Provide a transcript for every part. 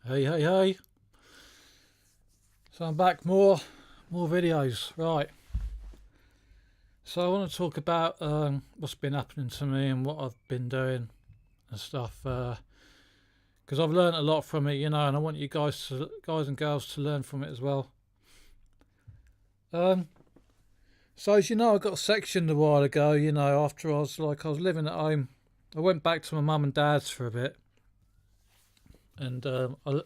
Hey. So I'm back, more videos. Right. So I want to talk about what's been happening to me and what I've been doing and stuff. Because I've learned a lot from it, and I want you guys and girls to learn from it as well. So as you know, I got sectioned a while ago. After I was living at home, I went back to my mum and dad's for a bit, and I'd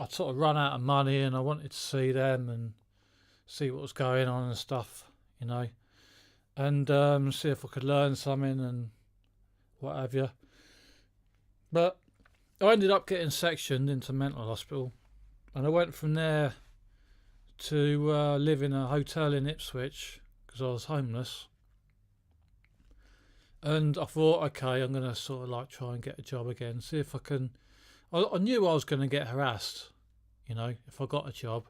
sort of run out of money, and I wanted to see them and see what was going on and stuff, and see if I could learn something and what have you. But I ended up getting sectioned into mental hospital, and I went from there to live in a hotel in Ipswich because I was homeless. And I thought, okay, I'm going to sort of try and get a job again, see if I can. I knew I was going to get harassed, if I got a job.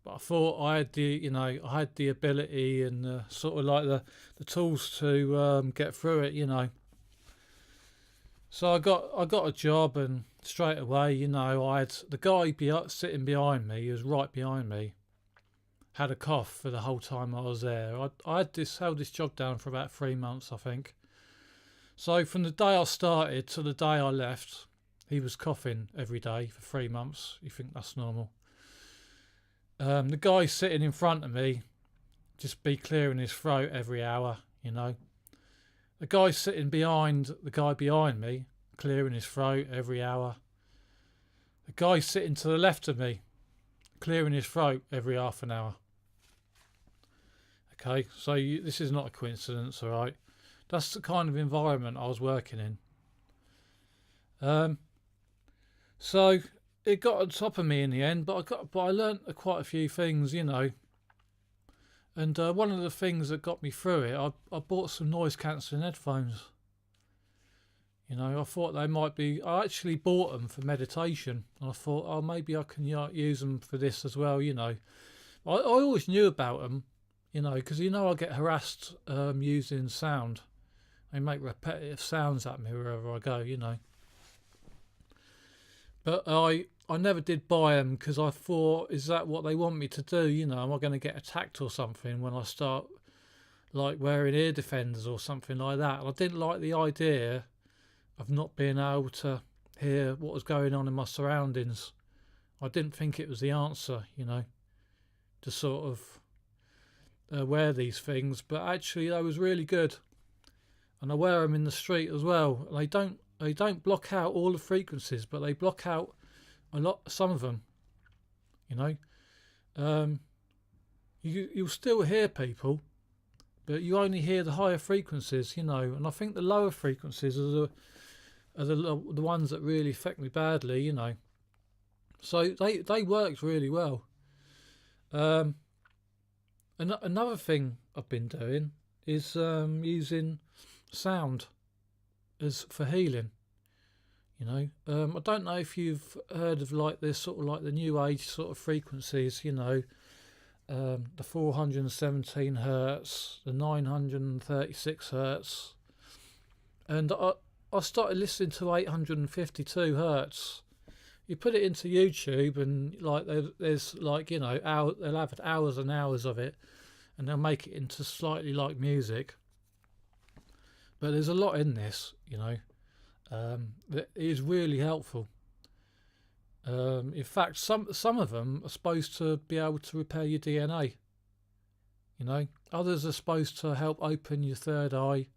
But I thought I had the ability and the tools to get through it. So I got a job, and straight away, I had the guy sitting behind me, who was right behind me, had a cough for the whole time I was there. I held this job down for about 3 months, I think. So from the day I started to the day I left, he was coughing every day for 3 months. You think that's normal? The guy sitting in front of me just be clearing his throat every hour, The guy sitting behind the guy behind me, clearing his throat every hour. The guy sitting to the left of me, clearing his throat every half an hour. Okay, so this is not a coincidence, all right? That's the kind of environment I was working in. So it got on top of me in the end, but I learnt quite a few things, And one of the things that got me through it, I bought some noise cancelling headphones. I thought they might be. I actually bought them for meditation, and I thought, oh, maybe I can use them for this as well. I always knew about them, because I get harassed using sound. They make repetitive sounds at me wherever I go, But I never did buy them because I thought, is that what they want me to do? Am I going to get attacked or something when I start wearing ear defenders or something like that? And I didn't like the idea of not being able to hear what was going on in my surroundings. I didn't think it was the answer, to sort of wear these things. But actually, they was really good, and I wear them in the street as well. They don't block out all the frequencies, but they block out some of them. You'll still hear people, but you only hear the higher frequencies, And I think the lower frequencies are the ones that really affect me badly, So they worked really well. Another thing I've been doing is using sound as for healing. I don't know if you've heard of this sort of the new age sort of frequencies, the 417 hertz, the 936 hertz, and I started listening to 852 hertz. You put it into YouTube, and there's they'll have hours and hours of it, and they'll make it into slightly like music. But there's a lot in this, that is really helpful. In fact, some of them are supposed to be able to repair your DNA. Others are supposed to help open your third eye.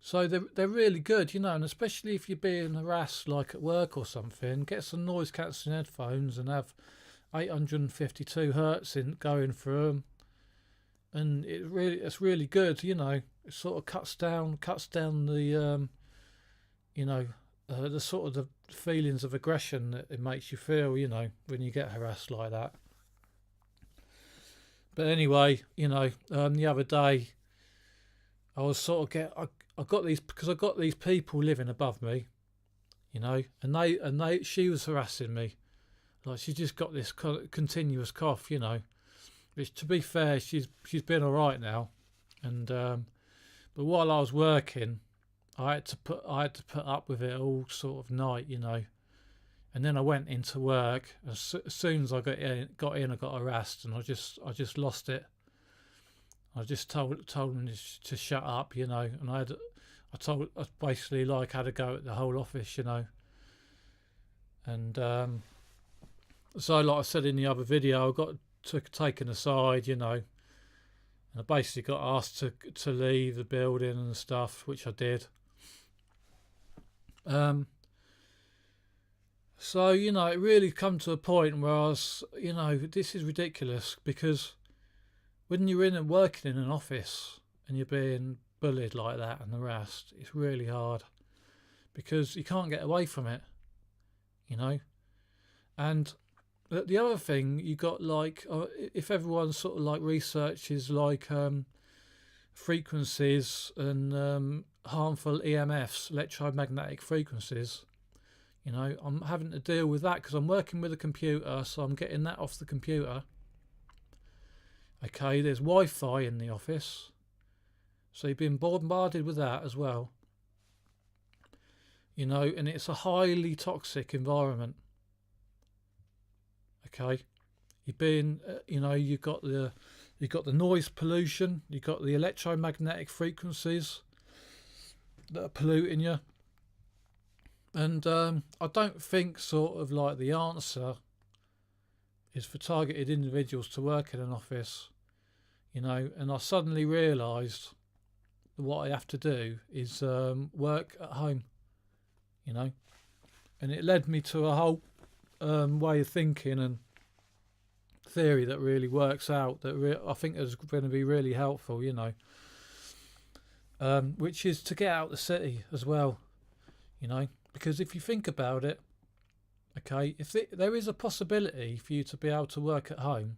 So they're really good, and especially if you're being harassed at work or something, get some noise cancelling headphones and have 852 hertz going through them. And it's really good, It sort of cuts down the the sort of the feelings of aggression that it makes you feel, when you get harassed like that. But anyway, the other day I was sort of I got these people living above me, and she was harassing me, she just got this continuous cough, Which, to be fair, she's been all right now, and but while I was working, I had to put up with it all sort of night, you know. And then I went into work. As soon as I got in, I got harassed, and I just lost it. I just told them to shut up, you know. And I basically like had a go at the whole office, you know. And so, like I said in the other video, I got taken aside, you know. And I basically got asked to leave the building and stuff, which I did. So, you know, it really come to a point where I was, you know, this is ridiculous, because when you're in and working in an office and you're being bullied like that and harassed, it's really hard, because you can't get away from it, you know. And the other thing, you got like, if everyone sort of like researches like frequencies and harmful EMFs, electromagnetic frequencies, you know, I'm having to deal with that because I'm working with a computer, so I'm getting that off the computer. Okay, there's Wi-Fi in the office, so you've been bombarded with that as well. You know, and it's a highly toxic environment. Okay, you've been, you know, you've got the noise pollution, you've got the electromagnetic frequencies that are polluting you. And I don't think sort of like the answer is for targeted individuals to work in an office, you know. And I suddenly realised that what I have to do is work at home, you know. And it led me to a whole way of thinking and theory that really works out, that I think is going to be really helpful, you know. Which is to get out the city as well, you know. Because if you think about it, okay, if there is a possibility for you to be able to work at home,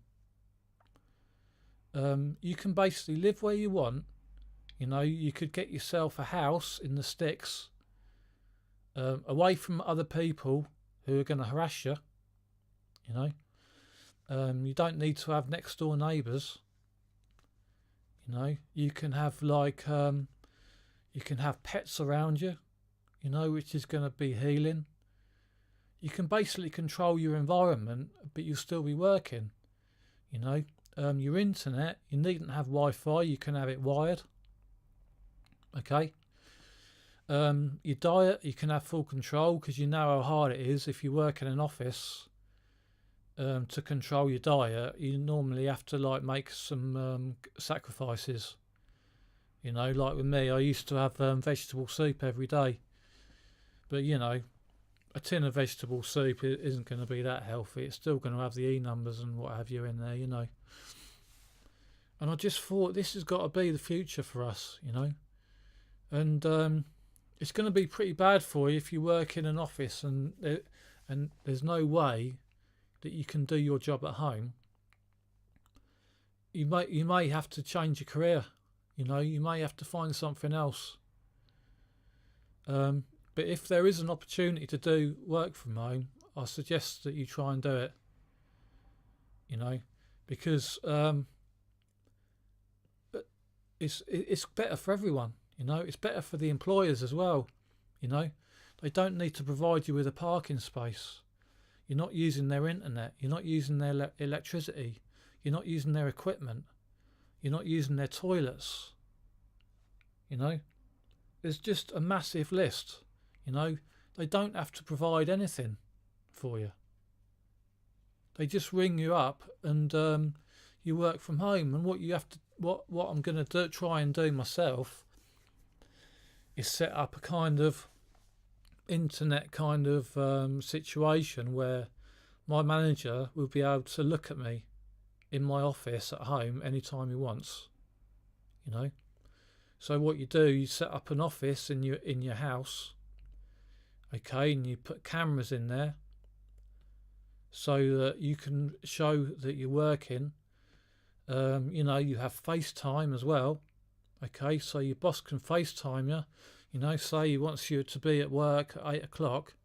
you can basically live where you want. You know, you could get yourself a house in the sticks, away from other people who are going to harass you, you know. You don't need to have next door neighbours, you know. You can have like, you can have pets around you, you know, which is going to be healing. You can basically control your environment, but you'll still be working, you know. Your internet, you needn't have Wi-Fi, you can have it wired. Okay. Your diet, you can have full control, because you know how hard it is if you work in an office to control your diet. You normally have to like make some sacrifices, you know. Like with me, I used to have vegetable soup every day. But, you know, a tin of vegetable soup isn't going to be that healthy. It's still going to have the E numbers and what have you in there, you know. And I just thought this has got to be the future for us, you know. And it's going to be pretty bad for you if you work in an office and there's no way that you can do your job at home. You may have to change your career, you know. You may have to find something else. But if there is an opportunity to do work from home, I suggest that you try and do it, you know, because it's better for everyone, you know. It's better for the employers as well, you know. They don't need to provide you with a parking space. You're not using their internet. You're not using their electricity. You're not using their equipment. You're not using their toilets, you know. There's just a massive list. You know, they don't have to provide anything for you. They just ring you up and you work from home. And what you have to, what I'm going to try and do myself is set up a kind of internet kind of situation where my manager will be able to look at me in my office at home anytime he wants, you know. So what you do, you set up an office in your house. Okay, and you put cameras in there so that you can show that you're working. You know, you have FaceTime as well. Okay, so your boss can FaceTime you. You know, say he wants you to be at work at 8 o'clock.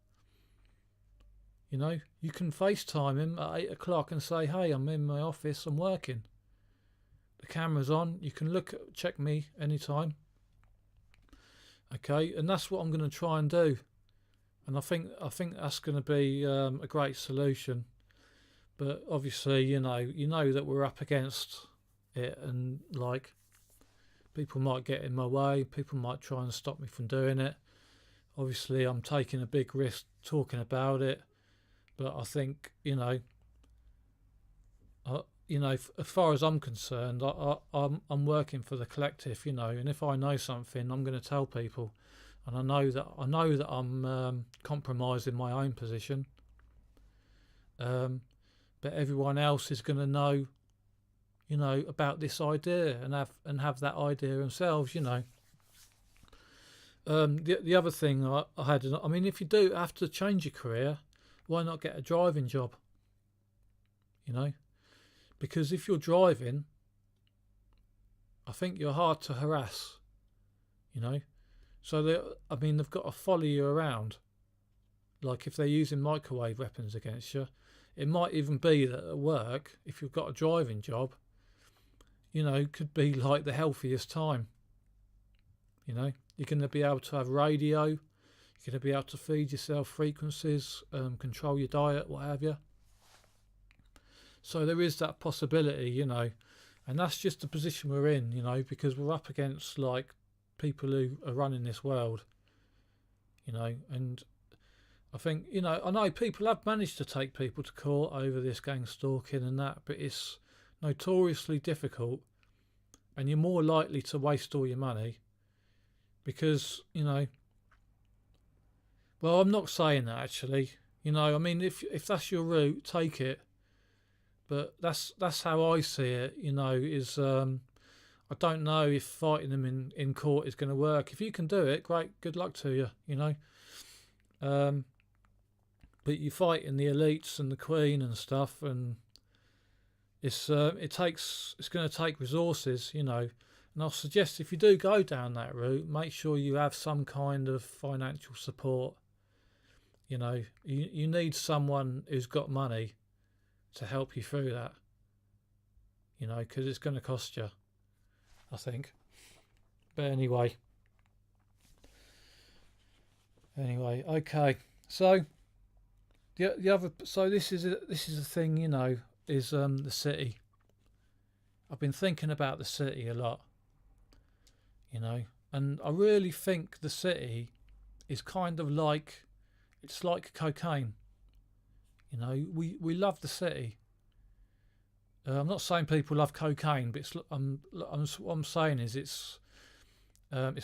You know, you can FaceTime him at 8 o'clock and say, hey, I'm in my office, I'm working. The camera's on, you can check me anytime. Okay, and that's what I'm going to try and do. And I think that's going to be a great solution. But obviously, you know that we're up against it, and like people might get in my way, people might try and stop me from doing it. Obviously, I'm taking a big risk talking about it, but I think as far as I'm concerned, I'm working for the collective, and if I know something, I'm going to tell people, and I know that I'm compromising my own position, but everyone else is going to know, about this idea and have that idea themselves, The other thing I had, I mean, if you do have to change your career, why not get a driving job? Because if you're driving, I think you're hard to harass. So they've got to follow you around. Like if they're using microwave weapons against you, it might even be that at work, if you've got a driving job, could be like the healthiest time. You're going to be able to have radio, you're going to be able to feed yourself frequencies, control your diet, what have you. So there is that possibility, and that's just the position we're in, because we're up against like people who are running this world, and I think, I know people have managed to take people to court over this gang stalking and that, but it's notoriously difficult, and you're more likely to waste all your money because, well, I'm not saying that actually, I mean, if that's your route, take it. But that's how I see it, is I don't know if fighting them in court is going to work. If you can do it, great, good luck to you, But you're fighting the elites and the Queen and stuff, and it's going to take resources, And I'll suggest if you do go down that route, make sure you have some kind of financial support. You need someone who's got money to help you through that, because it's going to cost you, I think. But anyway, okay. So the other, so this is a thing, is the city. I've been thinking about the city a lot, and I really think the city is kind of like, it's like cocaine. We love the city. I'm not saying people love cocaine, but what I'm saying is it's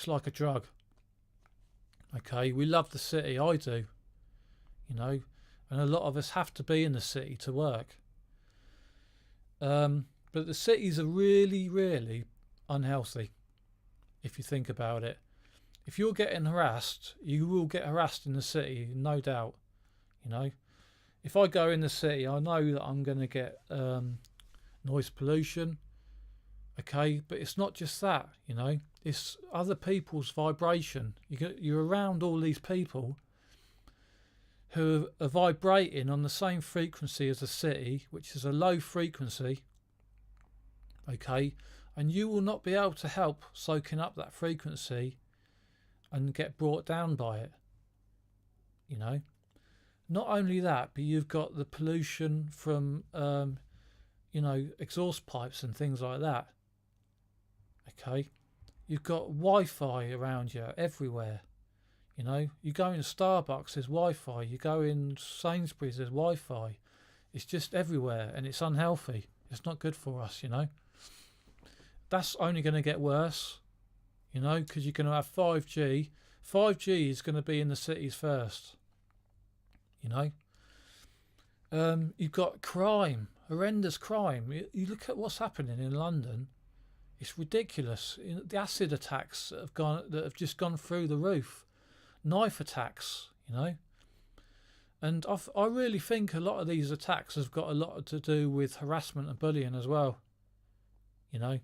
like a drug. Okay, we love the city. I do, and a lot of us have to be in the city to work. But the cities are really, really unhealthy. If you think about it, if you're getting harassed, you will get harassed in the city, no doubt. If I go in the city, I know that I'm going to get noise pollution. Okay, but it's not just that, it's other people's vibration. You're around all these people who are vibrating on the same frequency as the city, which is a low frequency. Okay, and you will not be able to help soaking up that frequency and get brought down by it. Not only that, but you've got the pollution from, exhaust pipes and things like that. Okay, you've got Wi-Fi around you everywhere. You go in Starbucks, there's Wi-Fi. You go in Sainsbury's, there's Wi-Fi. It's just everywhere, and it's unhealthy. It's not good for us. That's only going to get worse. Because you're going to have 5G. 5G is going to be in the cities first. You've got crime, horrendous crime. You look at what's happening in London; it's ridiculous. The acid attacks that have just gone through the roof, knife attacks. And I really think a lot of these attacks have got a lot to do with harassment and bullying as well. I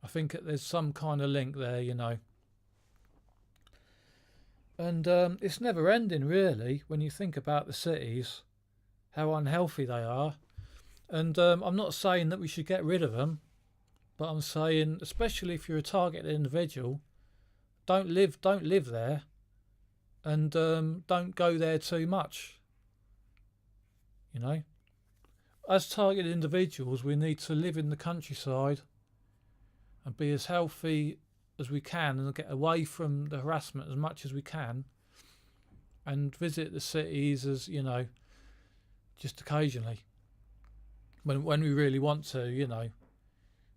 think that there's some kind of link there. And it's never ending, really, when you think about the cities, how unhealthy they are. And I'm not saying that we should get rid of them, but I'm saying, especially if you're a targeted individual, don't live there, and don't go there too much. You know, as targeted individuals, we need to live in the countryside and be as healthy as we can and get away from the harassment as much as we can, and visit the cities as, you know, just occasionally when we really want to, you know,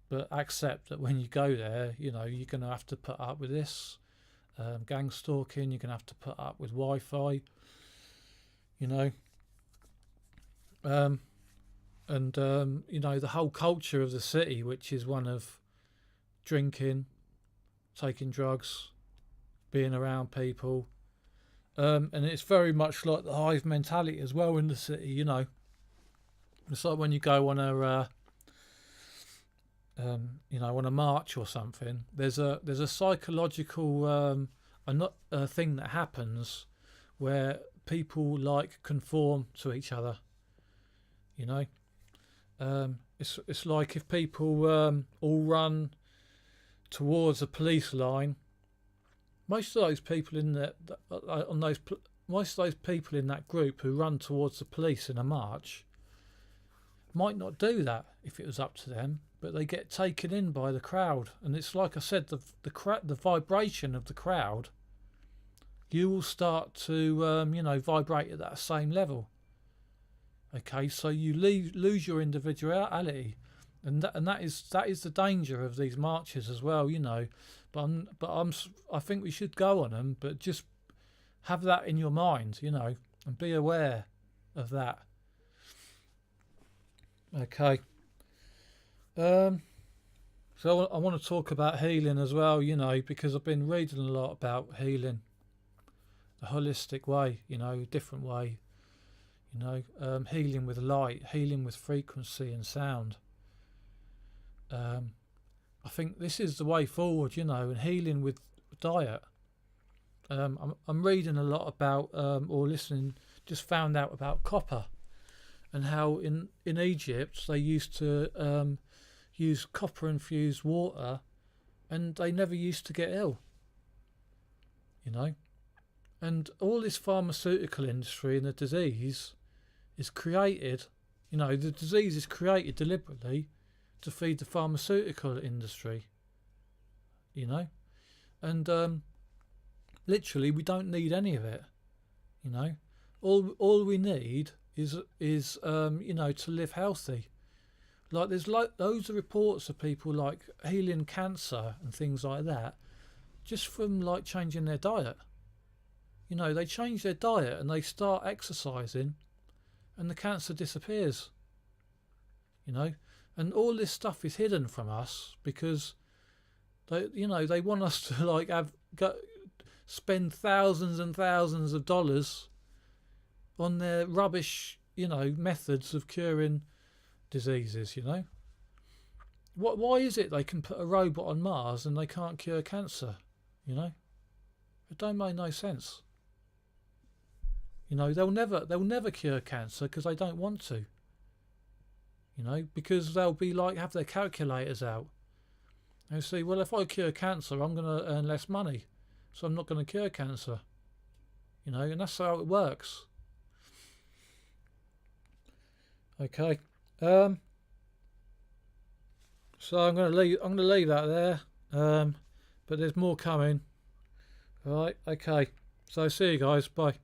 but accept that when you go there, you know, you're going to have to put up with this gangstalking. You're going to have to put up with Wi-Fi, you know, you know, the whole culture of the city, which is one of drinking, taking drugs, being around people, and it's very much like the hive mentality as well in the city. You know, it's like when you go on a you know, on a march or something. There's a psychological thing that happens where people like conform to each other. You know, it's like if people all run towards a police line. Most of those people in most of those people in that group who run towards the police in a march might not do that if it was up to them, but they get taken in by the crowd. And it's like I said, the vibration of the crowd, you will start to you know, vibrate at that same level. Okay, so you lose your individuality, and that is the danger of these marches as well. You know, I think we should go on them, but just have that in your mind, you know, and be aware of that. Okay. So I want to talk about healing as well, you know, because I've been reading a lot about healing, the holistic way, you know, different way, you know, healing with light, healing with frequency and sound. I think this is the way forward, you know, and healing with diet. I'm reading a lot about, or listening, just found out about copper, and how in Egypt they used to use copper infused water, and they never used to get ill. You know, and all this pharmaceutical industry and the disease is created. You know, the disease is created deliberately to feed the pharmaceutical industry. You know, and literally we don't need any of it. You know, all we need is you know, to live healthy. Like there's loads of reports of people like healing cancer and things like that just from like changing their diet. You know, they change their diet and they start exercising and the cancer disappears. You know, and all this stuff is hidden from us because they want us to like spend thousands and thousands of dollars on their rubbish, you know, methods of curing diseases. You know, why is it they can put a robot on Mars and they can't cure cancer? You know, it don't make no sense. You know, they'll never cure cancer because they don't want to. You know, because they'll be like, have their calculators out. They see, well, if I cure cancer, I'm going to earn less money, so I'm not going to cure cancer. You know, and that's how it works. Okay. So I'm going to leave that there. But there's more coming. All right. Okay. So see you guys. Bye.